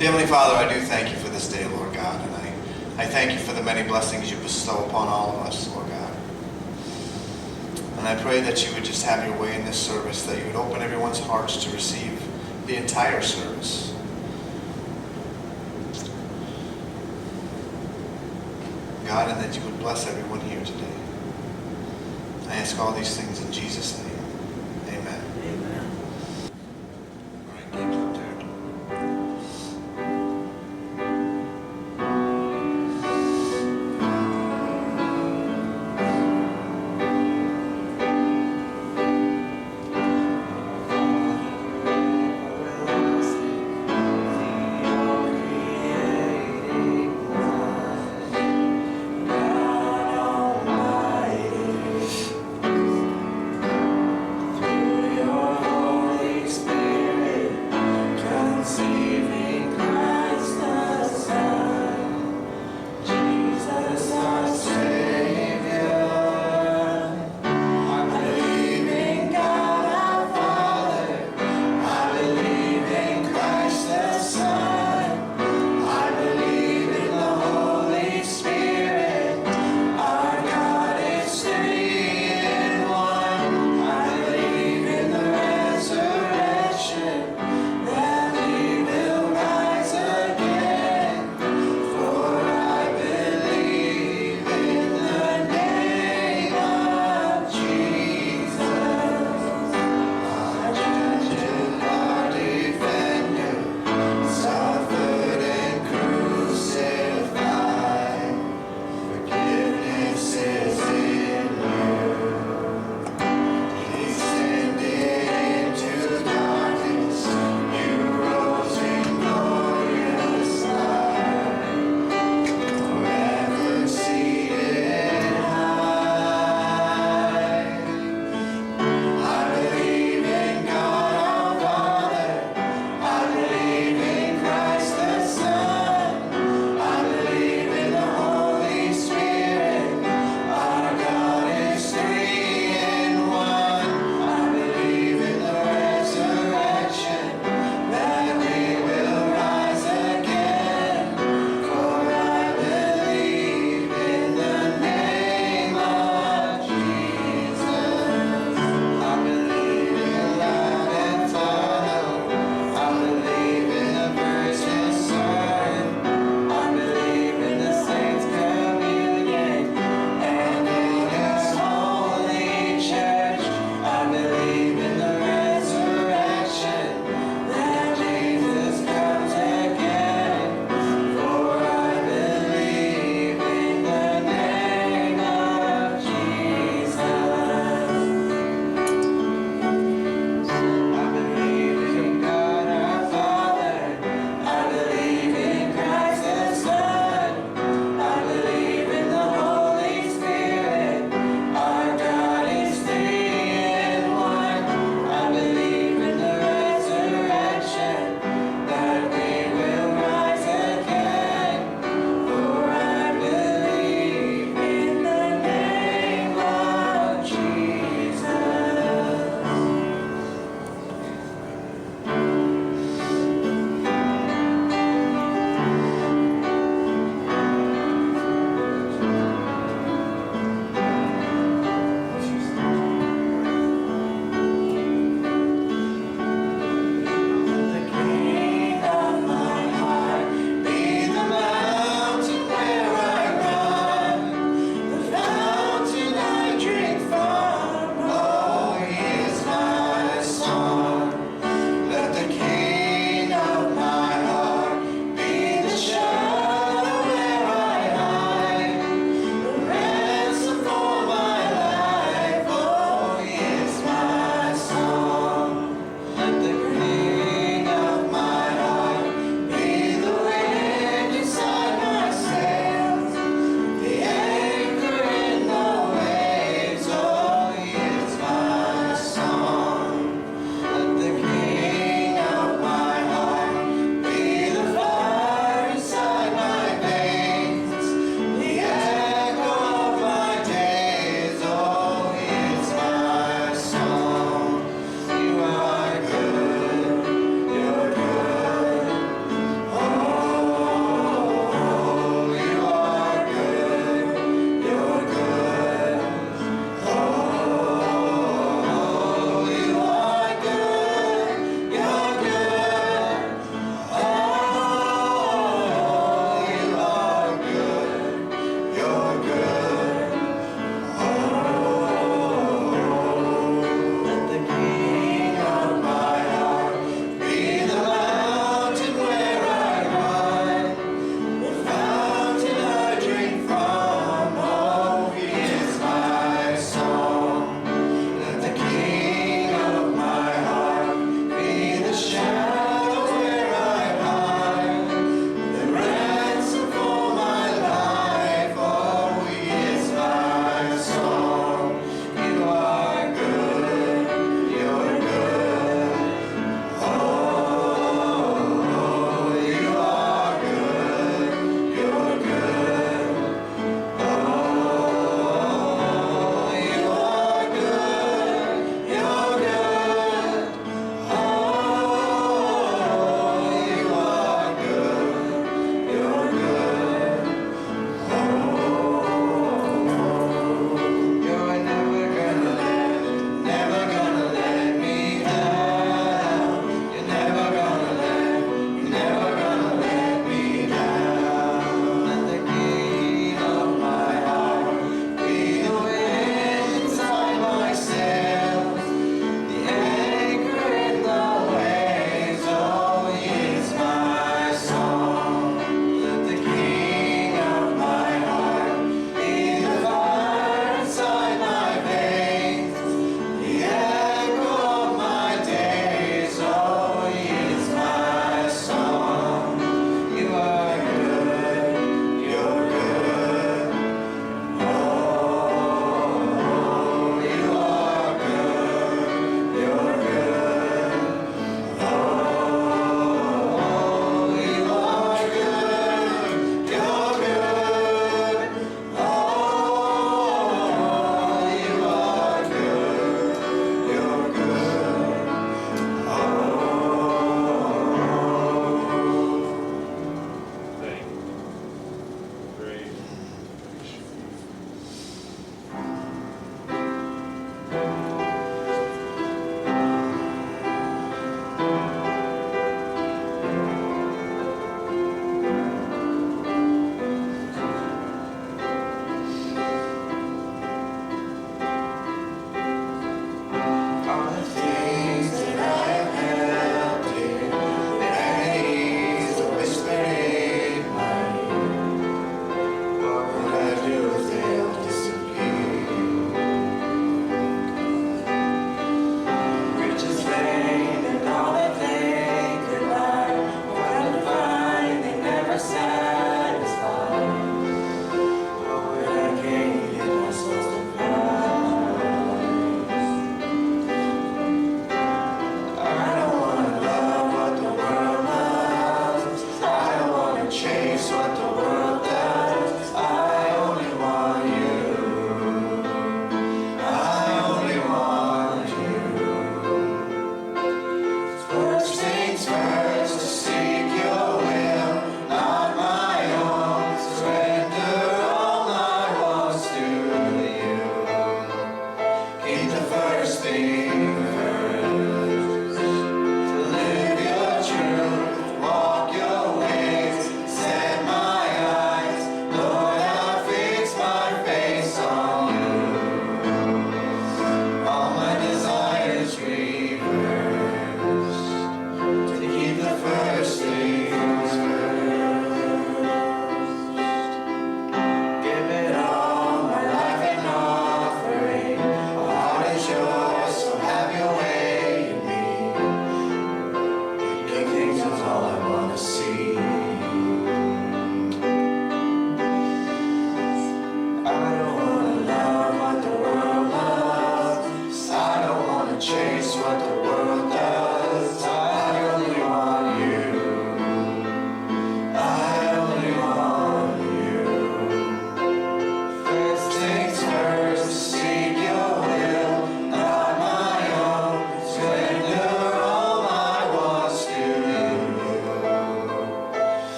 Heavenly Father, I do thank you for this day, Lord God, and I thank you for the many blessings you bestow upon all of us, Lord God. And I pray that you would just have your way in this service, that you would open everyone's hearts to receive the entire service. God, and that you would bless everyone here today. I ask all these things in Jesus' name. Amen. Amen. All right, thank you, Derek.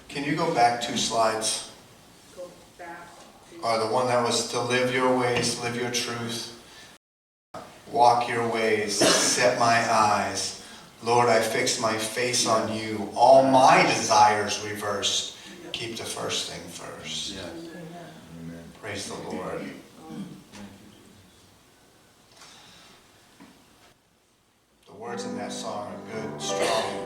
Can you go back 2 slides? Go back. Or the one that was to live your ways, live your truth, walk your ways, set my eyes. Lord, I fix my face on you. All my desires reversed. Keep the first thing first. Yeah. Praise the Lord. The words in that song are good, strong.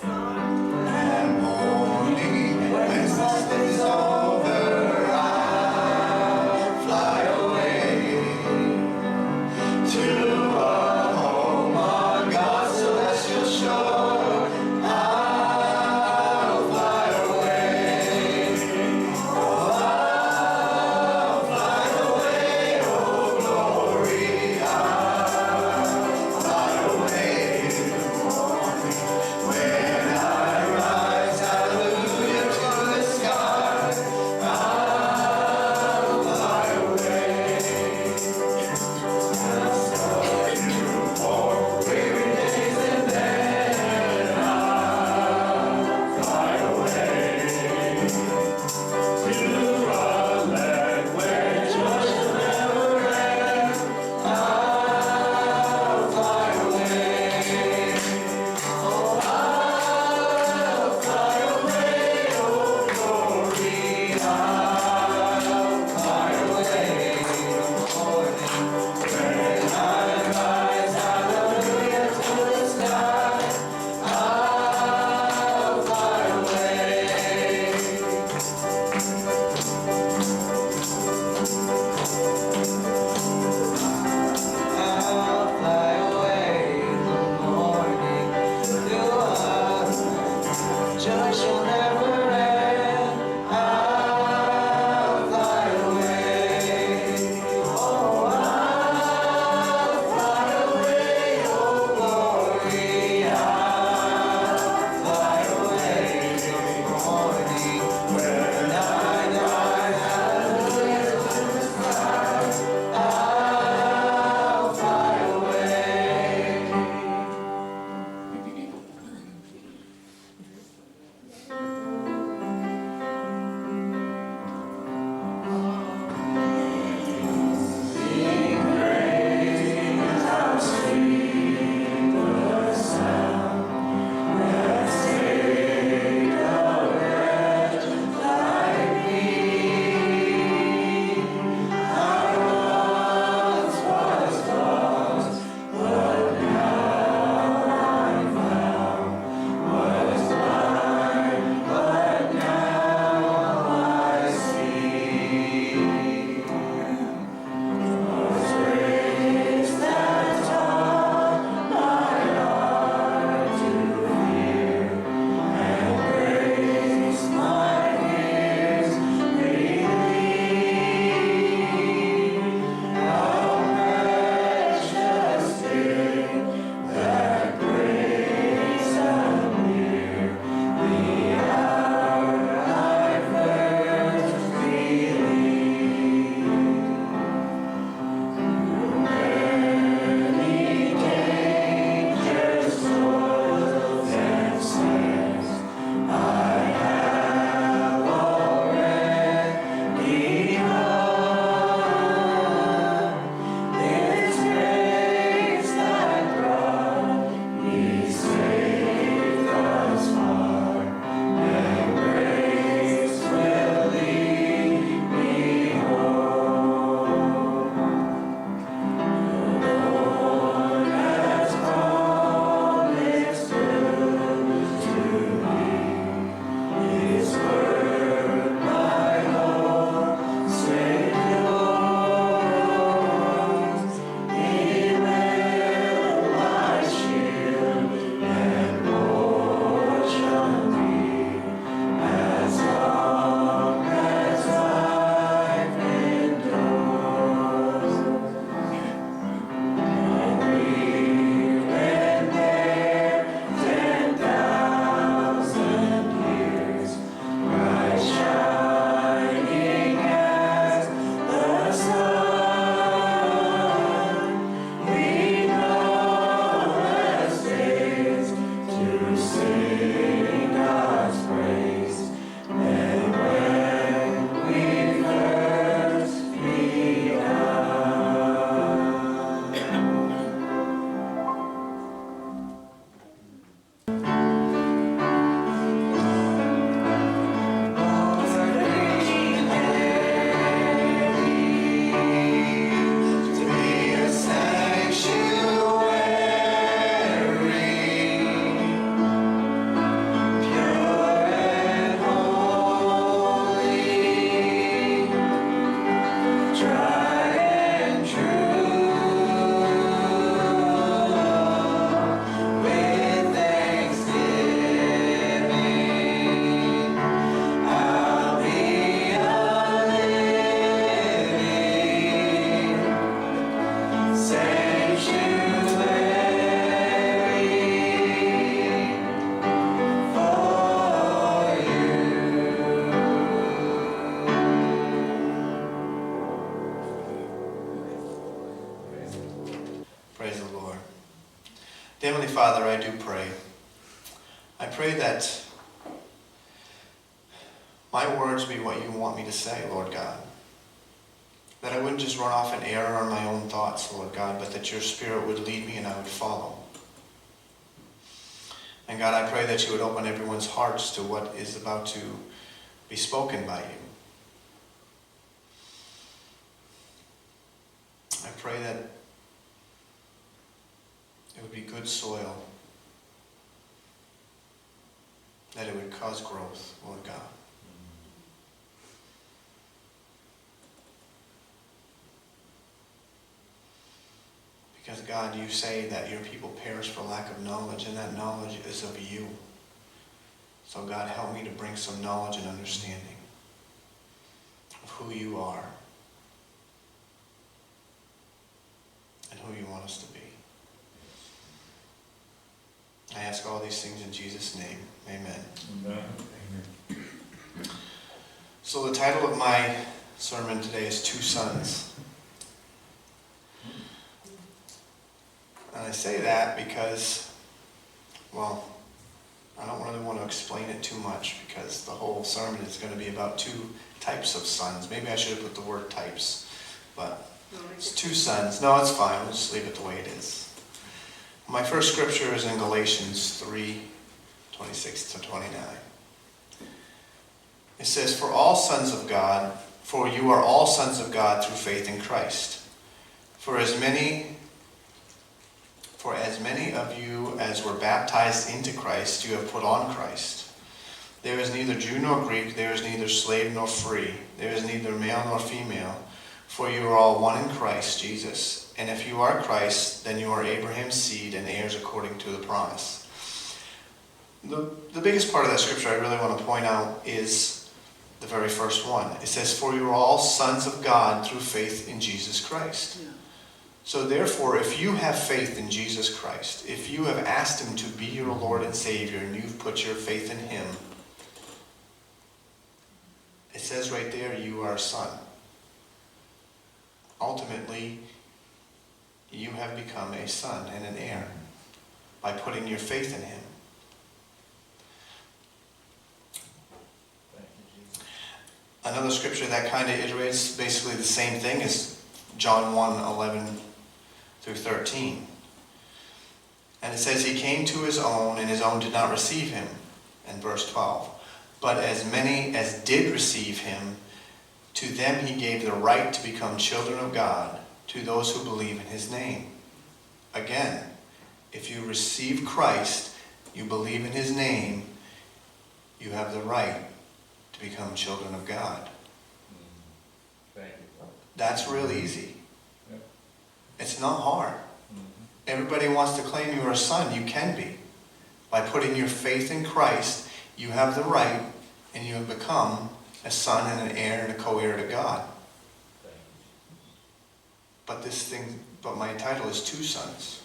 And only when this is over, I'll fly away to a home on God's celestial shore. I'll fly away. Oh, I'll fly away, oh glory. I'll fly away. When I rise, hallelujah, to the sky, I'll fly away. I'll start new for weary days and then I'll fly away to a land where joy shall never end. I'll fly away. Oh, I'll fly away, oh glory. I'll fly away in the morning. When I rise, hallelujah, to the sky, I'll fly away. I'll fly away in the morning to us. Joy shall never end. I'll fly away. Oh, I'll fly away, oh glory. I'll fly away in the morning. When I rise, hallelujah, to the sky, I'll fly away. Father, I do pray. I pray that my words be what you want me to say, Lord God. That I wouldn't just run off in error on my own thoughts, Lord God, but that your Spirit would lead me and I would follow. And God, I pray that you would open everyone's hearts to what is about to be spoken by you. I pray that it would be good soil, that it would cause growth, Lord God. Because God, you say that your people perish for lack of knowledge, and that knowledge is of you. So God, help me to bring some knowledge and understanding of who you are and who you want us to be. I ask all these things in Jesus' name. Amen. Amen. So the title of my sermon today is Two Sons. And I say that because, well, I don't really want to explain it too much because the whole sermon is going to be about two types of sons. Maybe I should have put the word types, but it's two sons. No, it's fine. We'll just leave it the way it is. My first scripture is in Galatians 3:26 to 29. It says, For you are all sons of God through faith in Christ. For as many of you as were baptized into Christ, you have put on Christ. There is neither Jew nor Greek, there is neither slave nor free, there is neither male nor female, for you are all one in Christ Jesus. And if you are Christ, then you are Abraham's seed and heirs according to the promise. The biggest part of that scripture I really want to point out is the very first one. It says, For you are all sons of God through faith in Jesus Christ. Yeah. So therefore, if you have faith in Jesus Christ, if you have asked him to be your Lord and Savior, and you've put your faith in him, it says right there, you are a son. Ultimately, you have become a son and an heir by putting your faith in him. Another scripture that kind of iterates basically the same thing is John 1:11 through 13. And it says, He came to his own, and his own did not receive him, in verse 12. But as many as did receive him, to them he gave the right to become children of God, to those who believe in his name. Again, if you receive Christ, you believe in his name, you have the right to become children of God. Thank you. That's real easy. Yep. It's not hard. Everybody wants to claim you are a son. You can be. By putting your faith in Christ, you have the right, and you have become a son and an heir and a co-heir to God. But my title is Two Sons.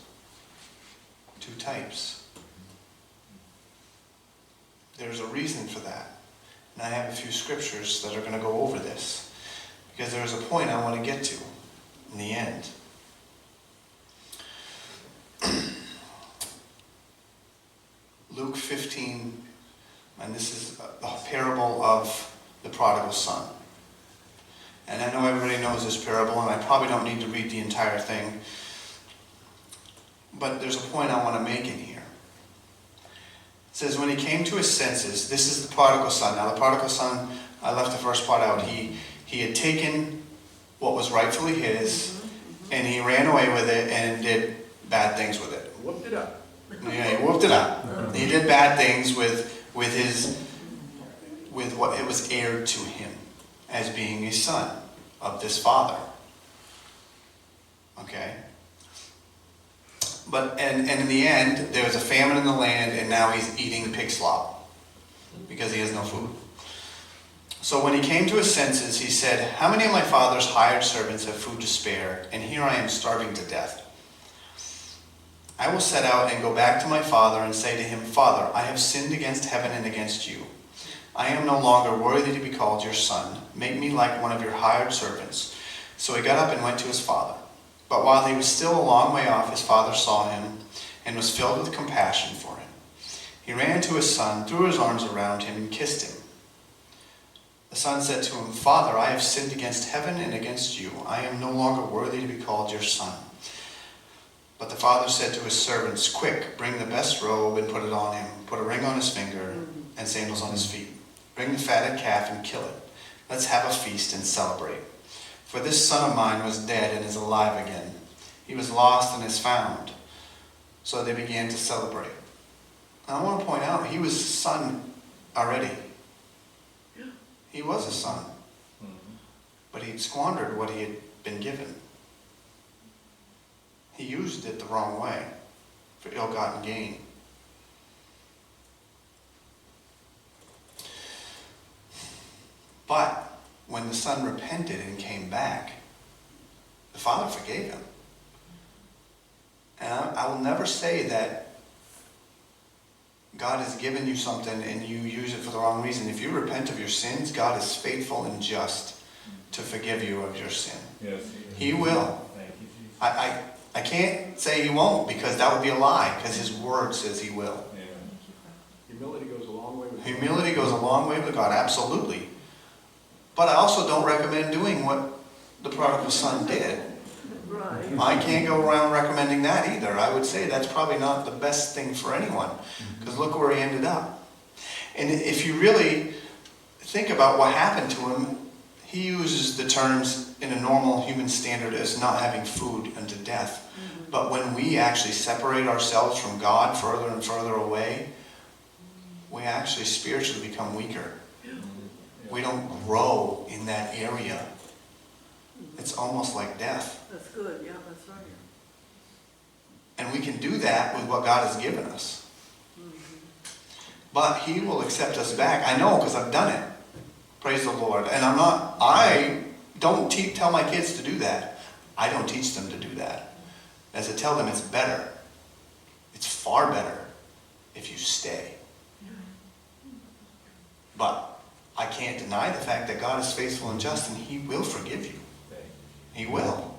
Two types. There's a reason for that. And I have a few scriptures that are going to go over this. Because there's a point I want to get to in the end. Luke 15, and this is the parable of the prodigal son. And I know everybody knows this parable, and I probably don't need to read the entire thing. But there's a point I want to make in here. It says, when he came to his senses, this is the prodigal son. Now the prodigal son, I left the first part out. He had taken what was rightfully his, and he ran away with it and did bad things with it. Whooped it up. Yeah, he whooped it up. He did bad things with what it was heired to him as being a son of this father. Okay? But and in the end, there was a famine in the land, and now he's eating pig slop because he has no food. So when he came to his senses, he said, How many of my father's hired servants have food to spare, and here I am starving to death? I will set out and go back to my father and say to him, Father, I have sinned against heaven and against you. I am no longer worthy to be called your son. Make me like one of your hired servants. So he got up and went to his father. But while he was still a long way off, his father saw him and was filled with compassion for him. He ran to his son, threw his arms around him, and kissed him. The son said to him, "Father, I have sinned against heaven and against you. I am no longer worthy to be called your son." But the father said to his servants, "Quick, bring the best robe and put it on him. Put a ring on his finger and sandals on his feet. Bring the fatted calf and kill it. Let's have a feast and celebrate. For this son of mine was dead and is alive again. He was lost and is found." So they began to celebrate. Now I want to point out, he was a son already. He was a son. But he'd squandered what he had been given. He used it the wrong way for ill-gotten gain. But when the son repented and came back, the father forgave him. And I will never say that God has given you something and you use it for the wrong reason. If you repent of your sins, God is faithful and just to forgive you of your sin. Yes, He will. Thank you, Jesus. I can't say he won't, because that would be a lie, because his word says he will. Yeah. Humility goes a long way with God. Humility goes a long way with God, absolutely. But I also don't recommend doing what the prodigal son did. Right. I can't go around recommending that either. I would say that's probably not the best thing for anyone, because look where he ended up. And if you really think about what happened to him, he uses the terms in a normal human standard as not having food unto death. But when we actually separate ourselves from God further and further away, we actually spiritually become weaker. We don't grow in that area. It's almost like death. That's good, yeah, that's right. And we can do that with what God has given us. But he will accept us back. I know, because I've done it. Praise the Lord. And I don't tell my kids to do that. I don't teach them to do that. As I tell them, it's better. It's far better if you stay. But I can't deny the fact that God is faithful and just, and he will forgive you. He will.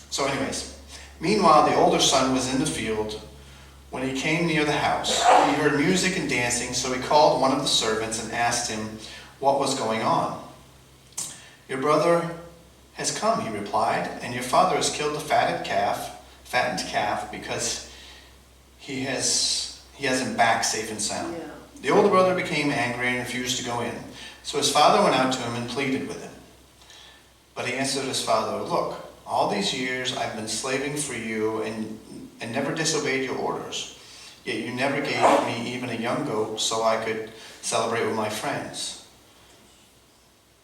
So anyways, meanwhile, the older son was in the field. When he came near the house, he heard music and dancing, so he called one of the servants and asked him what was going on. "Your brother has come," he replied, "and your father has killed the fattened calf, because he has him back safe and sound." Yeah. The older brother became angry and refused to go in. So his father went out to him and pleaded with him. But he answered his father, "Look, all these years I've been slaving for you and never disobeyed your orders. Yet you never gave me even a young goat so I could celebrate with my friends.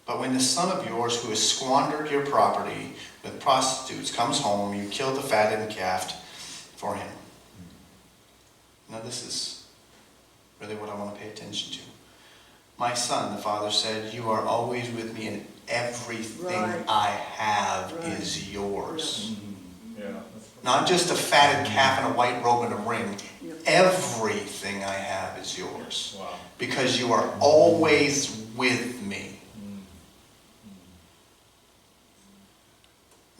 But when this son of yours who has squandered your property with prostitutes comes home, you kill the fattened calf for him." Now this is really what I want to pay attention to. "My son," the father said, "you are always with me, and everything Right. I have Right. is yours." Yeah. That's Not just a fatted calf and a white robe and a ring. Yeah. Everything I have is yours. Wow. Because you are always with me.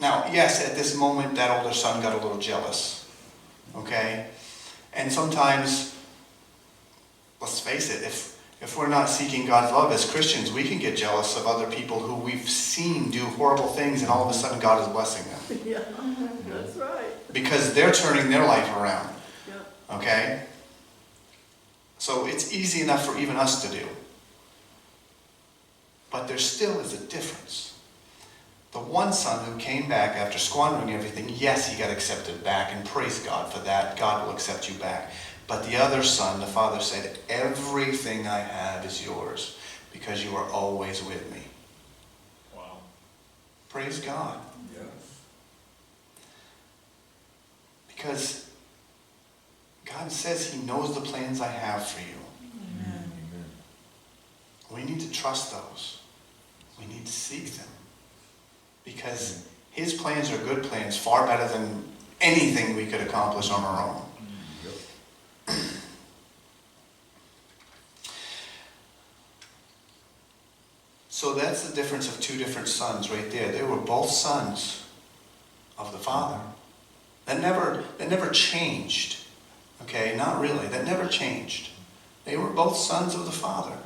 Now, yes, at this moment, that older son got a little jealous. Okay? And sometimes, let's face it, if we're not seeking God's love as Christians, we can get jealous of other people who we've seen do horrible things, and all of a sudden God is blessing them. Yeah, that's right. Because they're turning their life around. Yeah. Okay? So it's easy enough for even us to do. But there still is a difference. The one son who came back after squandering everything, yes, he got accepted back, and praise God for that. God will accept you back. But the other son, the father said, "Everything I have is yours, because you are always with me." Wow. Praise God. Yes. Because God says he knows the plans I have for you. Amen. We need to trust those. We need to seek them. Because his plans are good plans, far better than anything we could accomplish on our own. So that's the difference of two different sons right there. They were both sons of the Father. That never changed. Okay, not really. That never changed. They were both sons of the Father.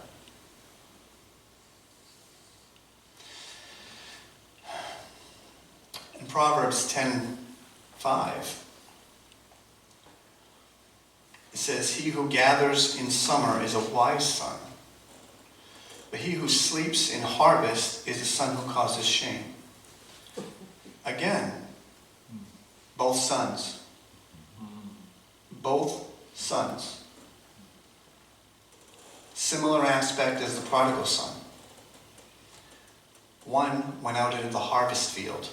In Proverbs 10:5, it says, "He who gathers in summer is a wise son, but he who sleeps in harvest is a son who causes shame." Again, both sons. Both sons. Similar aspect as the prodigal son. One went out into the harvest field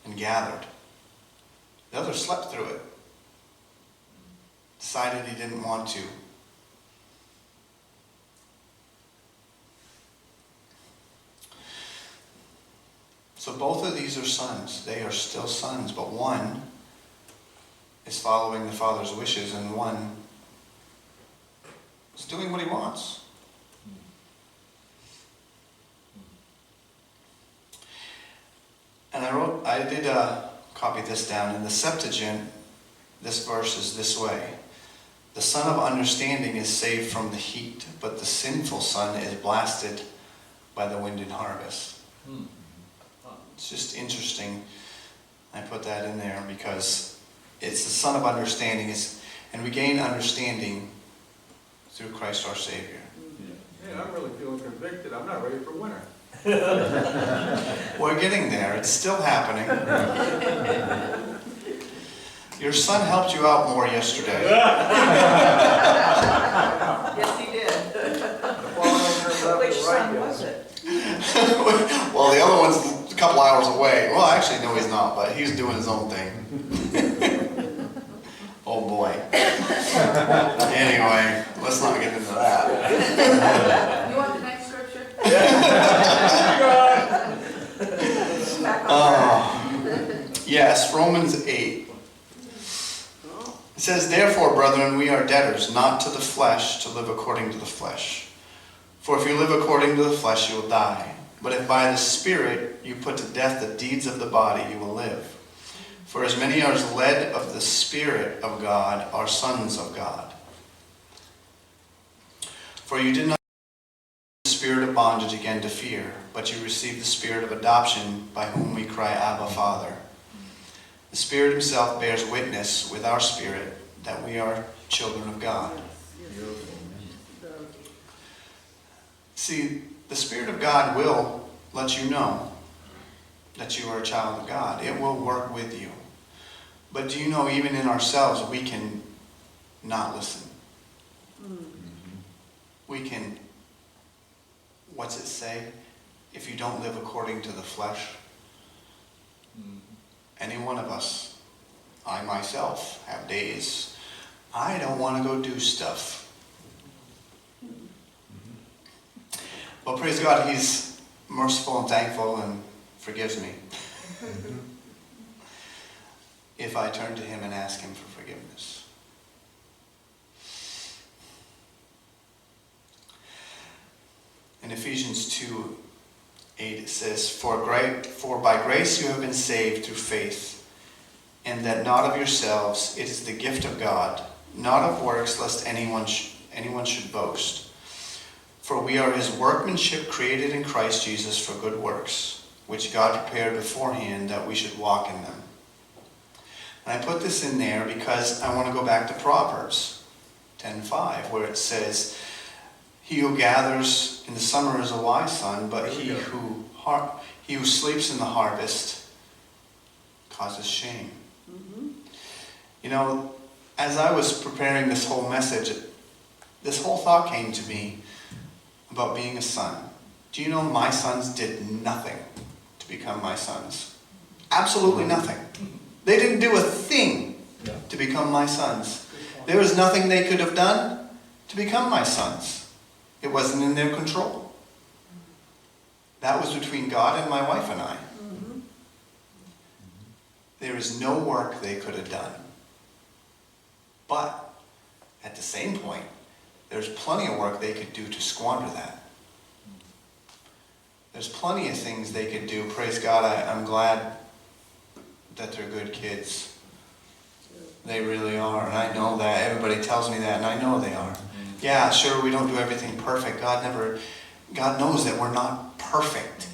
and gathered. The other slept through it. Decided he didn't want to. So both of these are sons. They are still sons, but one is following the Father's wishes and one is doing what he wants. And I did copy this down. In the Septuagint, this verse is this way: "The son of understanding is saved from the heat, but the sinful son is blasted by the wind and harvest." It's just interesting. I put that in there because it's the son of understanding, and we gain understanding through Christ our Savior. Yeah, I'm really feeling convicted. I'm not ready for winter. We're getting there. It's still happening. Your son helped you out more yesterday. Yes, he did. Which son was it? Well, the other one's a couple hours away. Well, actually, no, he's not, but he's doing his own thing. Oh boy. Anyway, let's not get into that. You want the next scripture? Yes, Romans 8. It says, "Therefore, brethren, we are debtors, not to the flesh, to live according to the flesh. For if you live according to the flesh, you will die. But if by the Spirit you put to death the deeds of the body, you will live. For as many as are led of the Spirit of God are sons of God. For you did not receive the spirit of bondage again to fear, but you received the Spirit of adoption, by whom we cry, Abba, Father. The Spirit himself bears witness with our spirit that we are children of God." See, the Spirit of God will let you know that you are a child of God. It will work with you. But do you know, even in ourselves, we can not listen. We can, what's it say? If you don't live according to the flesh. Any one of us, I myself, have days I don't want to go do stuff. Well, praise God, he's merciful and thankful and forgives me. If I turn to him and ask him for forgiveness. In Ephesians 2:8 it says, For by grace you have been saved through faith, and that not of yourselves, it is the gift of God, not of works, lest anyone should boast. For we are his workmanship, created in Christ Jesus for good works, which God prepared beforehand that we should walk in them. And I put this in there because I want to go back to Proverbs 10:5, where it says, He who gathers in the summer is a wise son, but he who sleeps in the harvest causes shame. You know, as I was preparing this whole message, this whole thought came to me about being a son. Do you know my sons did nothing to become my sons? Absolutely nothing. They didn't do a thing to become my sons. There was nothing they could have done to become my sons. It wasn't in their control. That was between God and my wife and I. There is no work they could have done. But at the same point, there's plenty of work they could do to squander that. There's plenty of things they could do. Praise God, I'm glad that they're good kids. They really are, and I know that. Everybody tells me that, and I know they are. Yeah, sure, we don't do everything perfect. God knows that we're not perfect.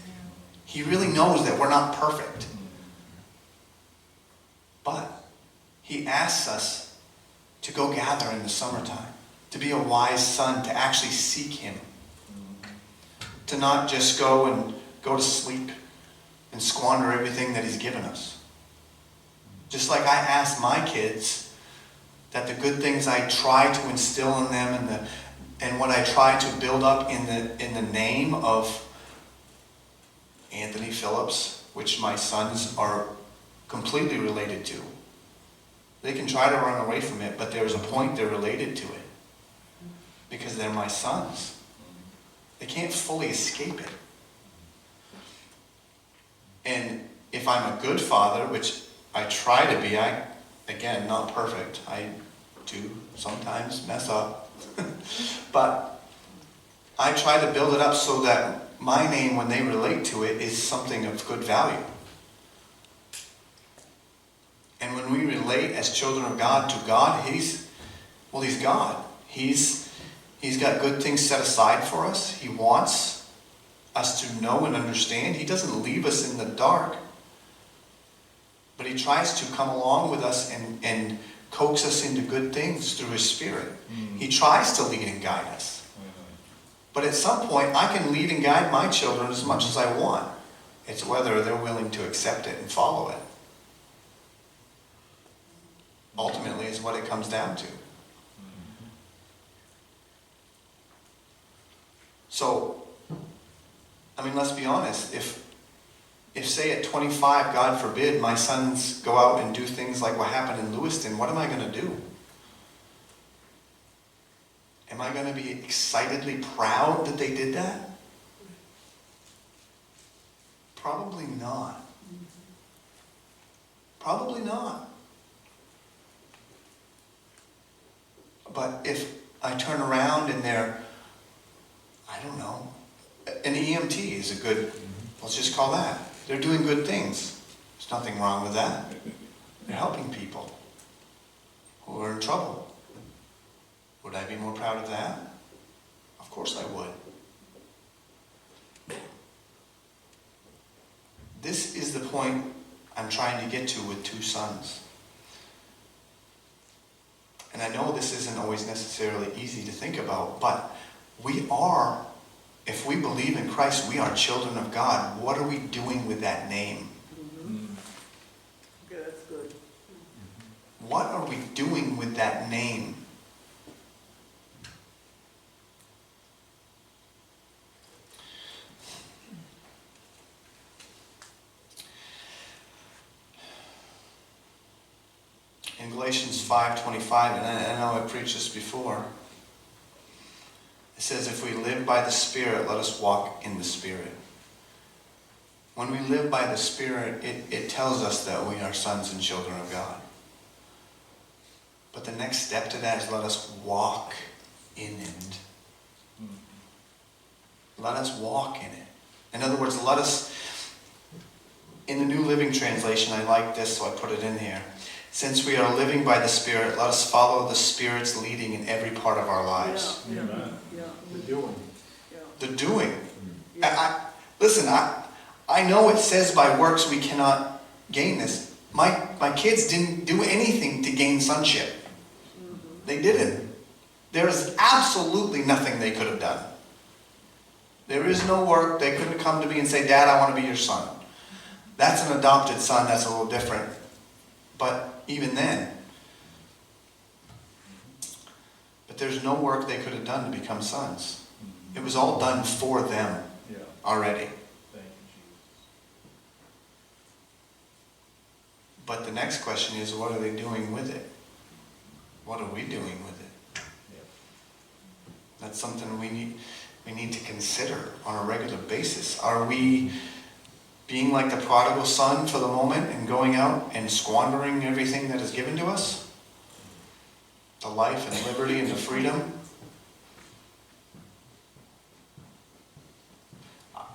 He really knows that we're not perfect. But He asks us to go gather in the summertime, to be a wise son, to actually seek Him, to not just go to sleep and squander everything that He's given us. Just like I ask my kids that the good things I try to instill in them and what I try to build up in the name of Anthony Phillips, which my sons are completely related to. They can try to run away from it, but there's a point they're related to it. Because they're my sons. They can't fully escape it. And if I'm a good father, which I try to be, again, not perfect. I do sometimes mess up. But I try to build it up so that my name, when they relate to it, is something of good value. And when we relate as children of God to God, He's God. He's got good things set aside for us. He wants us to know and understand. He doesn't leave us in the dark. But He tries to come along with us and coax us into good things through His Spirit. He tries to lead and guide us. But at some point, I can lead and guide my children as much as I want. It's whether they're willing to accept it and follow it. Ultimately is what it comes down to. So, let's be honest. If say at 25, God forbid, my sons go out and do things like what happened in Lewiston, what am I going to do? Am I going to be excitedly proud that they did that? Probably not. Probably not. But if I turn around and they're, I don't know, an EMT is a good, let's just call that. They're doing good things. There's nothing wrong with that. They're helping people who are in trouble. Would I be more proud of that? Of course I would. This is the point I'm trying to get to with two sons. And I know this isn't always necessarily easy to think about, but we are, if we believe in Christ, we are children of God. What are we doing with that name? Good, that's good. What are we doing with that name? In Galatians 5:25, and I know I preached this before, it says, if we live by the Spirit, let us walk in the Spirit. When we live by the Spirit, it tells us that we are sons and children of God. But the next step to that is let us walk in it. Let us walk in it. In other words, let us, in the New Living Translation, I like this, so I put it in here. Since we are living by the Spirit, let us follow the Spirit's leading in every part of our lives. Yeah, yeah, The doing. yeah. The doing. Yeah. Listen, I know it says by works we cannot gain this. My kids didn't do anything to gain sonship. They didn't. There is absolutely nothing they could have done. There is no work. They couldn't come to me and say, Dad, I want to be your son. That's an adopted son. That's a little different. But even then, but there's no work they could have done to become sons. It was all done for them already. Thank you, Jesus. But the next question is, what are they doing with it? What are we doing with it? That's something we need to consider on a regular basis. Are we being like the prodigal son for the moment and going out and squandering everything that is given to us? The life and liberty and the freedom?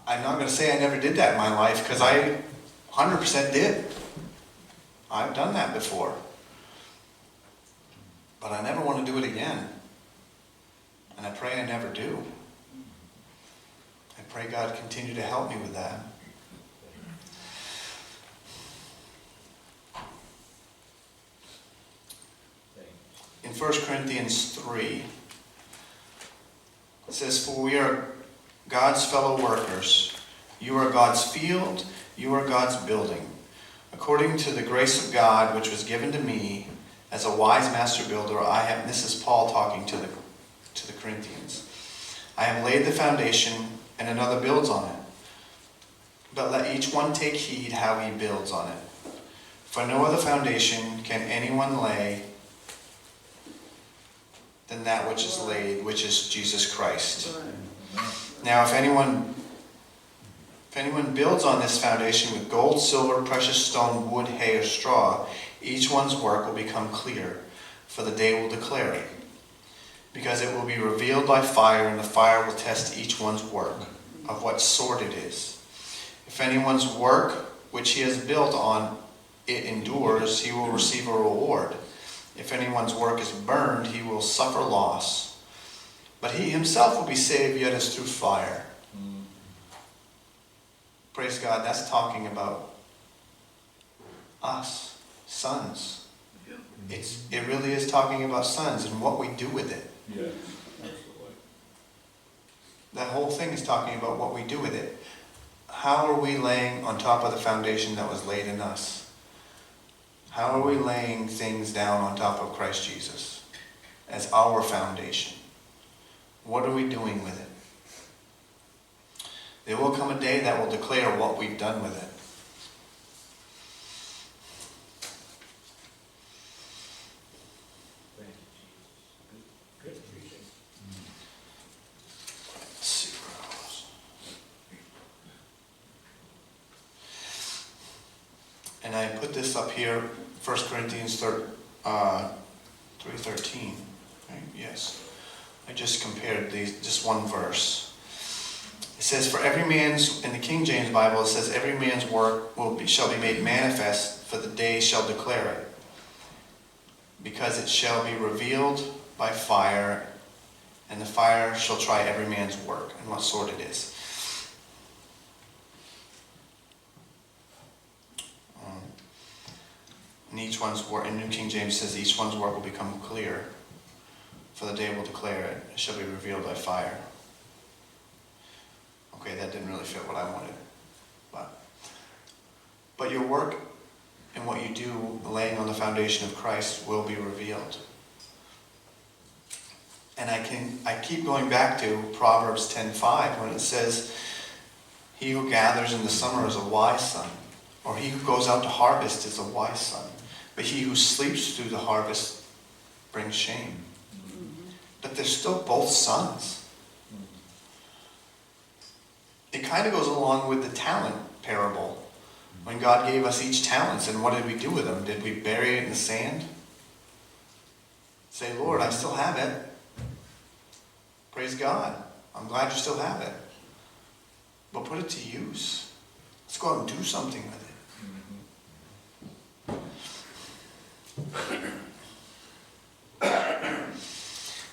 I'm not going to say I never did that in my life, because I 100% did. I've done that before. But I never want to do it again. And I pray I never do. I pray God continue to help me with that. In 1 Corinthians 3, it says, "For we are God's fellow workers. You are God's field, you are God's building. According to the grace of God which was given to me as a wise master builder, I have," this is Paul talking to the Corinthians, "I have laid the foundation and another builds on it. But let each one take heed how he builds on it. For no other foundation can anyone lay than that which is laid, which is Jesus Christ. Now if anyone builds on this foundation with gold, silver, precious stone, wood, hay, or straw, each one's work will become clear, for the day will declare it. Because it will be revealed by fire, and the fire will test each one's work, of what sort it is. If anyone's work which he has built on it endures, he will receive a reward. If anyone's work is burned, he will suffer loss. But he himself will be saved, yet as through fire." Praise God, that's talking about us, sons. It really is talking about sons and what we do with it. Yes, absolutely. That whole thing is talking about what we do with it. How are we laying on top of the foundation that was laid in us? How are we laying things down on top of Christ Jesus as our foundation? What are we doing with it? There will come a day that will declare what we've done with it. Thank you, Jesus. Good preaching. Let's see where I was. And I put this up here, 1 Corinthians 3:13. Right? Yes. I just compared these, just one verse. It says, "For every man's," in the King James Bible, it says, "Every man's work shall be made manifest, for the day shall declare it. Because it shall be revealed by fire, and the fire shall try every man's work, and what sort it is." And each one's work, in New King James says, "Each one's work will become clear, for the day will declare it. It shall be revealed by fire." Okay, that didn't really fit what I wanted. But your work and what you do, laying on the foundation of Christ, will be revealed. And I keep going back to Proverbs 10:5 when it says, "He who gathers in the summer is a wise son, or he who goes out to harvest is a wise son. But he who sleeps through the harvest brings shame." But they're still both sons. It kind of goes along with the talent parable. When God gave us each talents, and what did we do with them? Did we bury it in the sand? Say, "Lord, I still have it. Praise God. I'm glad you still have it. But put it to use. Let's go out and do something with it."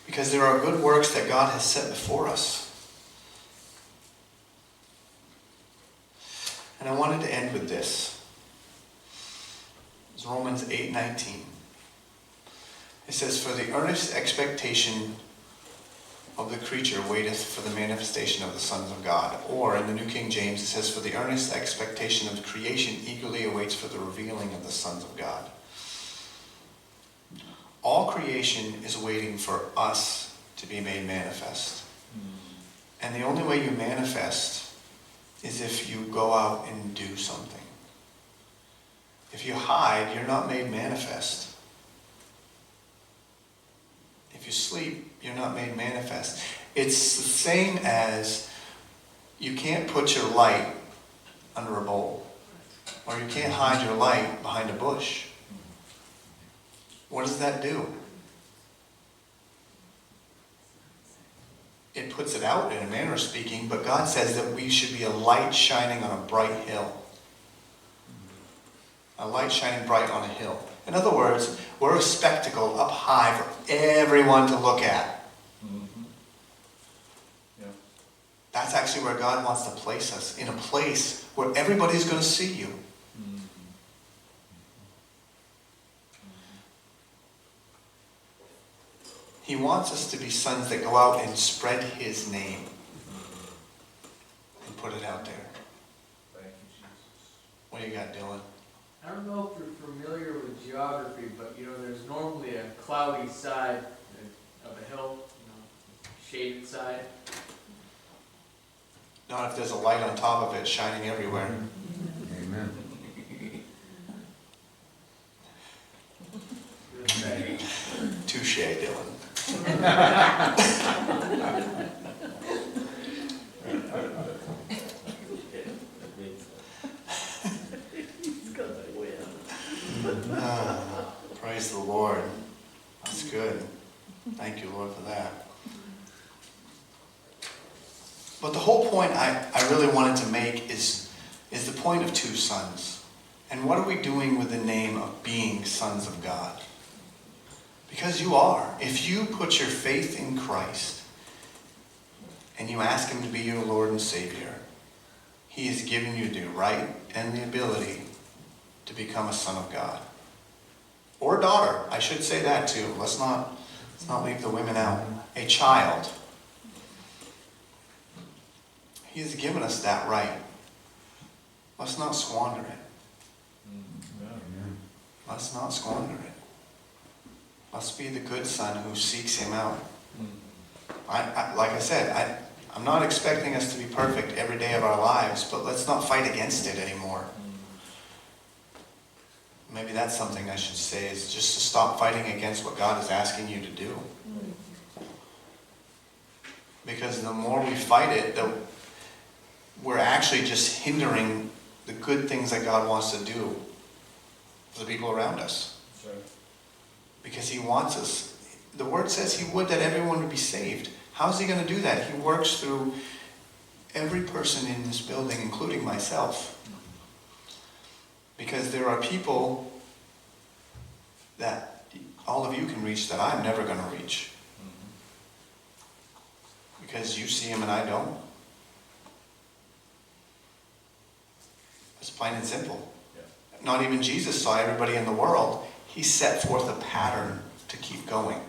Because there are good works that God has set before us. And I wanted to end with this. It's Romans 8:19. It says, "For the earnest expectation of the creature waiteth for the manifestation of the sons of God." Or in the New King James, it says, "For the earnest expectation of the creation eagerly awaits for the revealing of the sons of God." All creation is waiting for us to be made manifest. And the only way you manifest is if you go out and do something. If you hide, you're not made manifest. If you sleep, you're not made manifest. It's the same as you can't put your light under a bowl, or you can't hide your light behind a bush. What does that do? It puts it out in a manner of speaking, but God says that we should be a light shining on a bright hill. A light shining bright on a hill. In other words, We're a spectacle up high for everyone to look at. Mm-hmm. Yeah. That's actually where God wants to place us, in a place where everybody's going to see you. Mm-hmm. He wants us to be sons that go out and spread his name and put it out there. Thank you, Jesus. What do you got, Dylan? I don't know if you're familiar with geography, but there's normally a cloudy side of a hill, shaded side. Not if there's a light on top of it shining everywhere. Amen. Touche, Dylan. Praise the Lord. That's good. Thank you, Lord, for that. But the whole point I really wanted to make is the point of two sons. And what are we doing with the name of being sons of God? Because you are. If you put your faith in Christ and you ask him to be your Lord and Savior, he has given you the right and the ability to become a son of God. Or a daughter. I should say that too. Let's not leave the women out. A child. He has given us that right. Let's not squander it. Mm-hmm. Let's not squander it. Let's be the good son who seeks him out. Like I said, I'm not expecting us to be perfect every day of our lives, but let's not fight against it anymore. Maybe that's something I should say, is just to stop fighting against what God is asking you to do. Because the more we fight it, we're actually just hindering the good things that God wants to do for the people around us. That's right. Because he wants us. The word says he would that everyone would be saved. How's he going to do that? He works through every person in this building, including myself. Because there are people that all of you can reach that I'm never going to reach. Because you see him and I don't. It's plain and simple. Yeah. Not even Jesus saw everybody in the world. He set forth a pattern to keep going.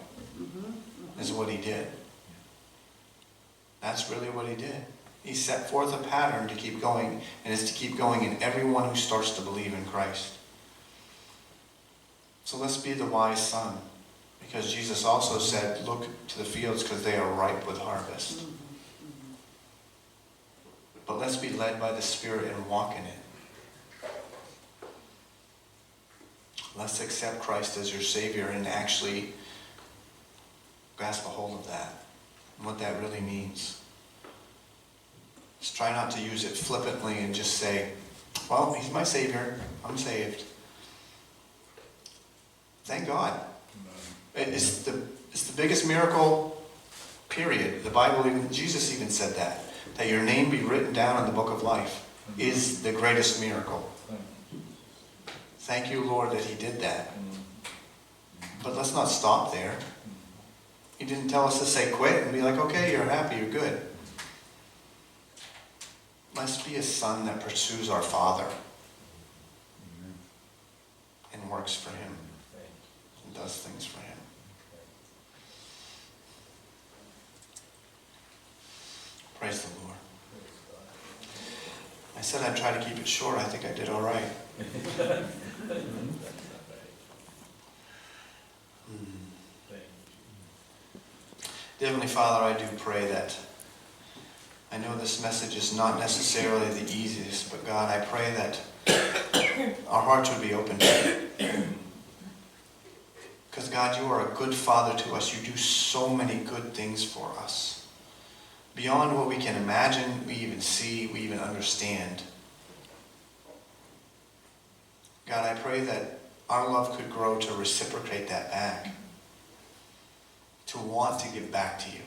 Is what he did. That's really what he did. He set forth a pattern to keep going, and is to keep going in everyone who starts to believe in Christ. So let's be the wise son, because Jesus also said, look to the fields because they are ripe with harvest. But let's be led by the Spirit and walk in it. Let's accept Christ as your Savior and actually grasp a hold of that and what that really means. Just try not to use it flippantly and just say, well, he's my Savior, I'm saved. Thank God. It's the biggest miracle, period. The Bible, Jesus even said that your name be written down in the book of life is the greatest miracle. Thank you, Lord, that he did that. But let's not stop there. He didn't tell us to say quit and be like, okay, you're happy, you're good. Let's be a son that pursues our Father and works for him and does things for him. Praise the Lord. I said I'd try to keep it short. I think I did all right. Dear Heavenly Father, I do pray that I know this message is not necessarily the easiest, but God, I pray that our hearts would be open to it. Because God, you are a good Father to us. You do so many good things for us. Beyond what we can imagine, we even see, we even understand. God, I pray that our love could grow to reciprocate that back. To want to give back to you.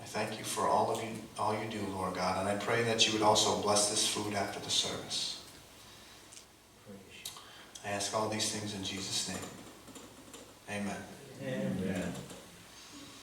I thank you for all you do, Lord God, and I pray that you would also bless this food after the service. I ask all these things in Jesus' name. Amen. Amen.